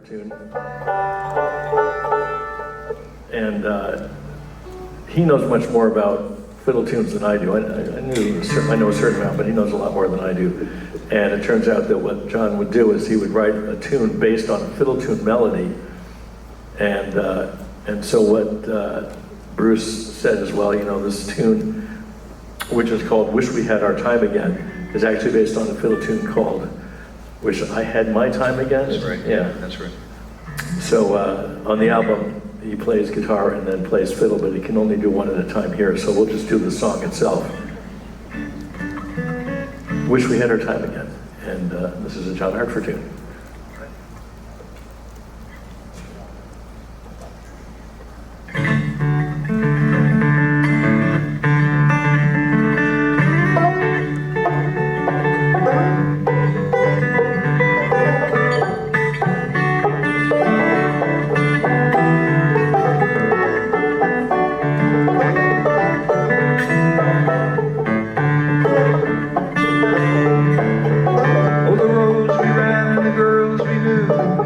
Hartford tune. And he knows much more about fiddle tunes than I do. I know a certain amount, but he knows a lot more than I do. And it turns out that what John would do is he would write a tune based on a fiddle tune melody. And so what Bruce said as well, you know, this tune, which is called Wish We Had Our Time Again, is actually based on a fiddle tune called Wish I Had My Time Again. That's right. Yeah. That's right. So on the album, he plays guitar and then plays fiddle, but he can only do one at a time here, so we'll just do the song itself. Wish We Had Our Time Again. And this is a John Hartford tune.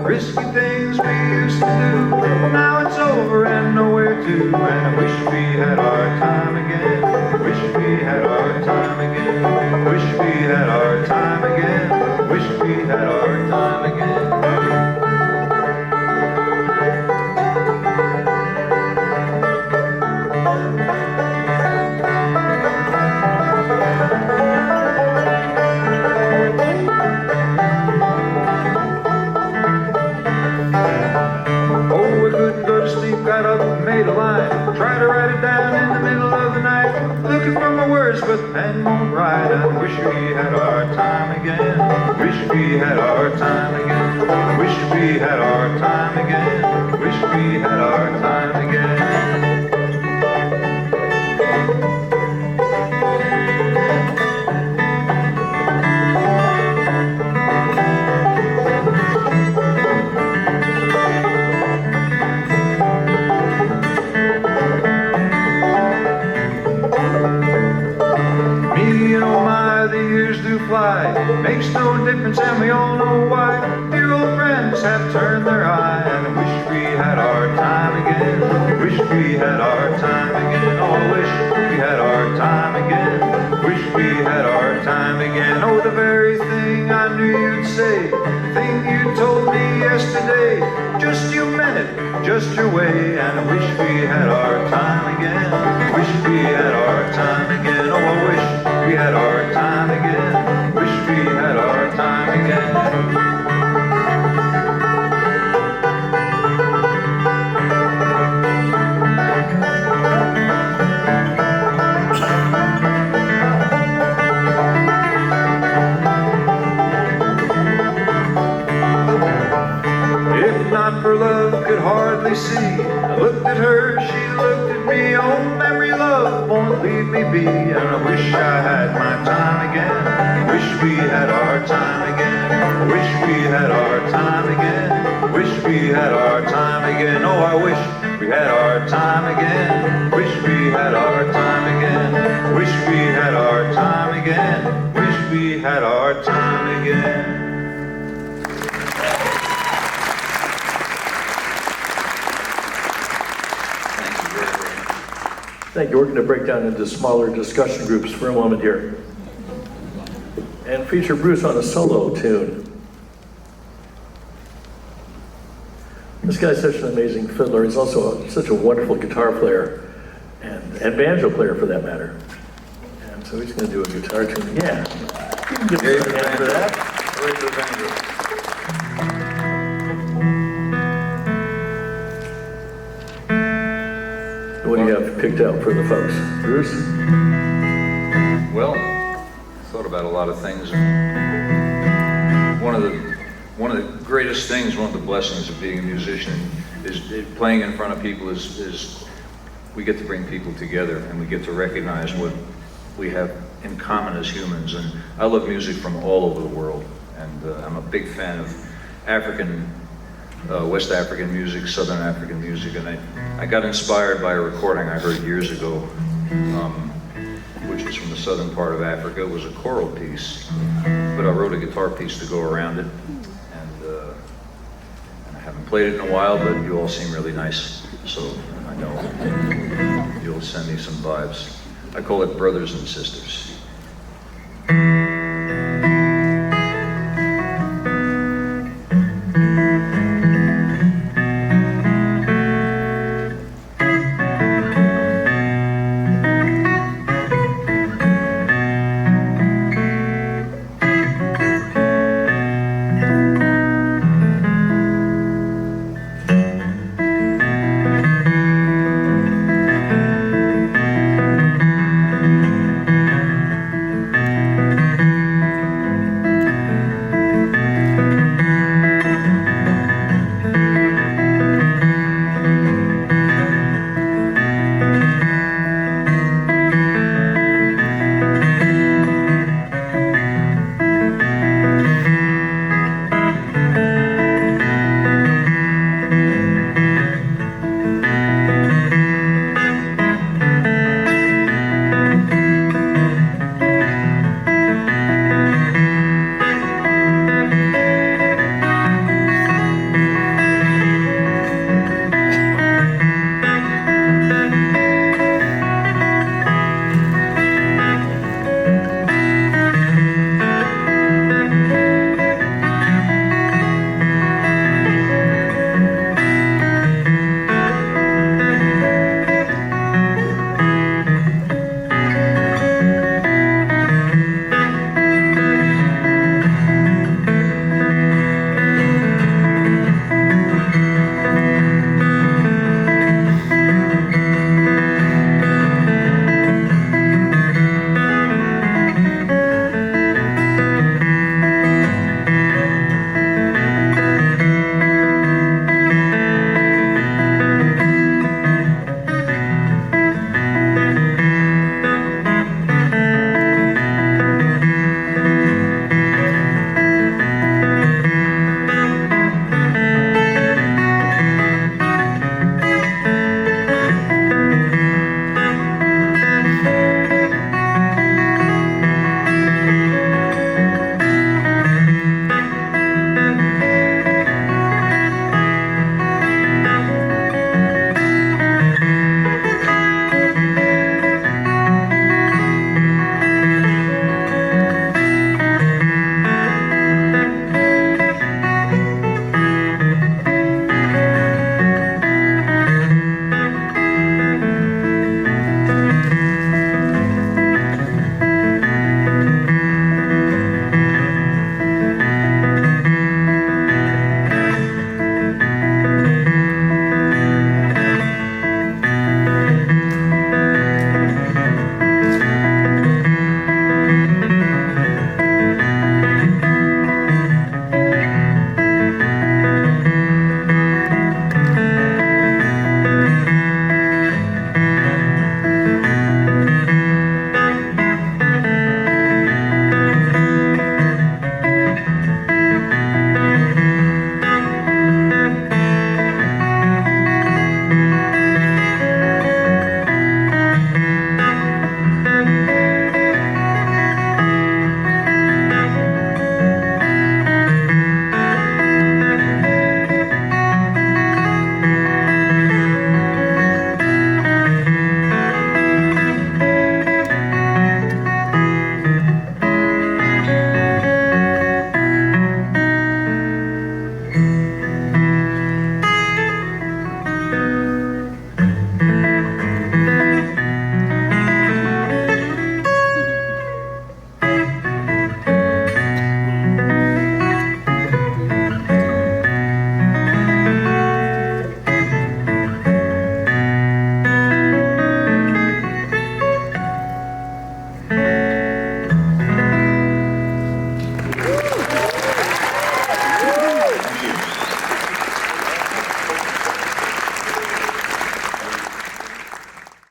Risky things we used to do, now it's over and nowhere to. And I wish we had our time again. Wish we had our time again. Wish we had our time again. Wish we had our time again. Got up and made a line, tried to write it down in the middle of the night, looking for my words but the pen won't write. I wish we had our time again. Wish we had our time again. Wish we had our time again. Wish we had our time again. Fly. Makes no difference and we all know why. Dear old friends have turned their eye. And I wish we had our time again. Wish we had our time again. Oh, I wish we had our time again. Wish we had our time again. Oh, the very thing I knew you'd say, the thing you told me yesterday, just you meant it, just your way. And I wish we had our time again. Wish we had our time again. Oh, I wish we had our time again. Wish we had our time again. If not for love, could hardly see. I looked at her, she looked at me. Oh, memory, love won't leave me be. And I wish I had my time again. Wish we had our time again. Wish we had our time again. Wish we had our time again. Oh, I wish we had our time again. Wish we had our time again. Wish we had our time again. Wish we had our time again. Thank you. We're going to break down into smaller discussion groups for a moment here and feature Bruce on a solo tune. This guy's such an amazing fiddler. He's also such a wonderful guitar player and banjo player for that matter. And so he's going to do a guitar tune. Yeah. You can give us a hand for that. What do you have picked out for the folks? Bruce? Well, I thought about a lot of things. And one of the greatest things, one of the blessings of being a musician is playing in front of people is we get to bring people together and we get to recognize what we have in common as humans. And I love music from all over the world. And I'm a big fan of African West African music, Southern African music, and I got inspired by a recording I heard years ago, which was from the southern part of Africa. It was a choral piece, but I wrote a guitar piece to go around it, and I have played it in a while, but you all seem really nice, so I know you'll send me some vibes. I call it brothers and sisters.